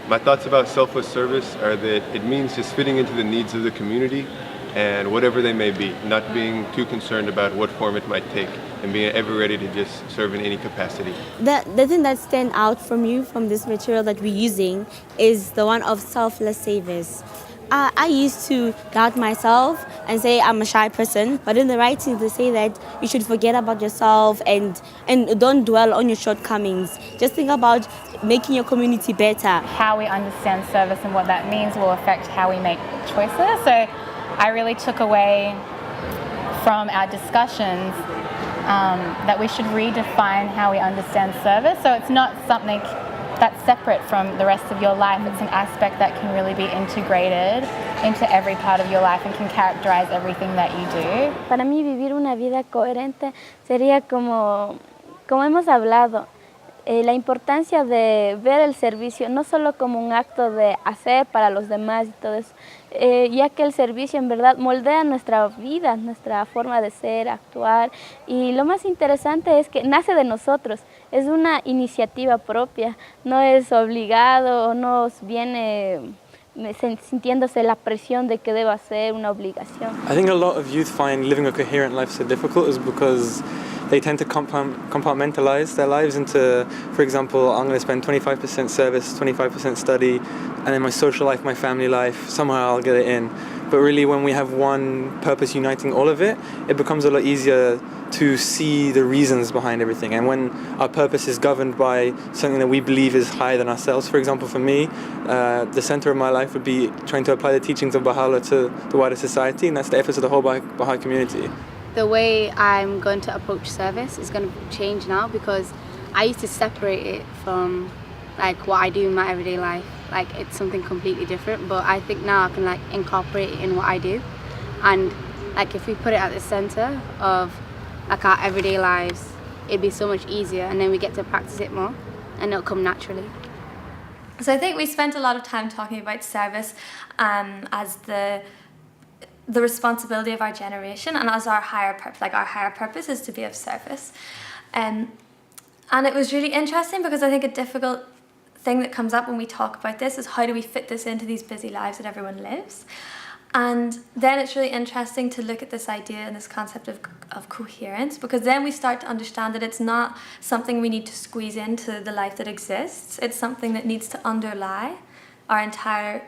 My thoughts about selfless service are that it means just fitting into the needs of the community and whatever they may be, not being too concerned about what form it might take, and being ever ready to just serve in any capacity. The thing that stands out from you from this material that we're using is the one of selfless service. I used to doubt myself and say I'm a shy person, but in the writing they say that you should forget about yourself and don't dwell on your shortcomings. Just think about making your community better. How we understand service and what that means will affect how we make choices. So I really took away from our discussions that we should redefine how we understand service. So it's not something that's separate from the rest of your life. It's an aspect that can really be integrated into every part of your life and can characterize everything that you do. Para mí vivir una vida coherente sería como hemos hablado, la importancia de ver el servicio no solo como un acto de hacer para los demás y todo eso, ya que el servicio en verdad moldea nuestra vida, nuestra forma de ser, actuar, y lo más interesante es que nace de nosotros, es una iniciativa propia, no es obligado, no viene sintiéndose la presión de que deba ser una obligación. I think a lot of youth find living a coherent life so difficult is because they tend to compartmentalize their lives into, for example, I'm going to spend 25% service, 25% study, and then my social life, my family life, somehow I'll get it in. But really when we have one purpose uniting all of it, it becomes a lot easier to see the reasons behind everything. And when our purpose is governed by something that we believe is higher than ourselves, for example, for me, the center of my life would be trying to apply the teachings of Baha'u'llah to the wider society, and that's the efforts of the whole Baha'i community. The way I'm going to approach service is going to change now, because I used to separate it from like what I do in my everyday life. Like it's something completely different, but I think now I can like incorporate it in what I do, and like if we put it at the center of like our everyday lives, it'd be so much easier, and then we get to practice it more and it'll come naturally. So I think we spent a lot of time talking about service as the responsibility of our generation, and as our higher purpose. Like our higher purpose is to be of service, and it was really interesting because I think a difficult thing that comes up when we talk about this is how do we fit this into these busy lives that everyone lives. And then it's really interesting to look at this idea and this concept of coherence, because then we start to understand that it's not something we need to squeeze into the life that exists. It's something that needs to underlie our entire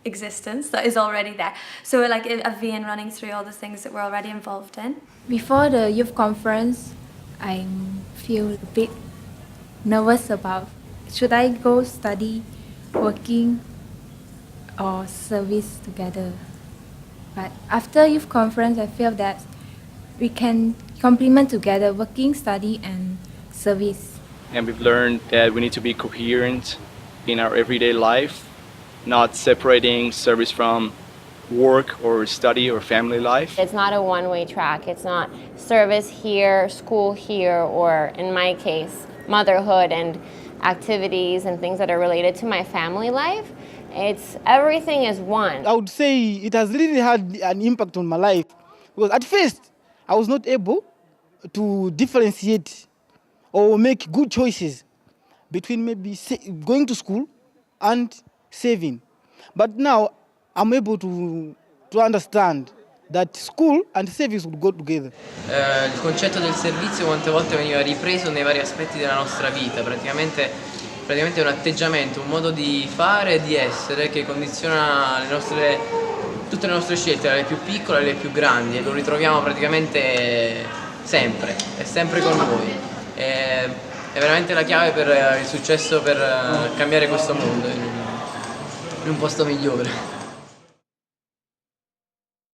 existence that is already there. So like a vein running through all the things that we're already involved in. Before the youth conference, I feel a bit nervous about should I go study, working, or service together. But after youth conference, I feel that we can complement together working, study, and service. And we've learned that we need to be coherent in our everyday life, not separating service from work or study or family life. It's not a one-way track. It's not service here, school here, or in my case, motherhood and activities and things that are related to my family life. It's everything is one. I would say it has really had an impact on my life, because at first I was not able to differentiate or make good choices between maybe going to school and saving. But now I'm able to understand that school and service would go together. Il concetto del servizio quante volte veniva ripreso nei vari aspetti della nostra vita, praticamente è un atteggiamento, un modo di fare e di essere che condiziona tutte le nostre scelte, le più piccole e le più grandi, e lo ritroviamo praticamente sempre, è sempre con noi. È veramente la chiave per il successo, per cambiare questo mondo in un posto migliore.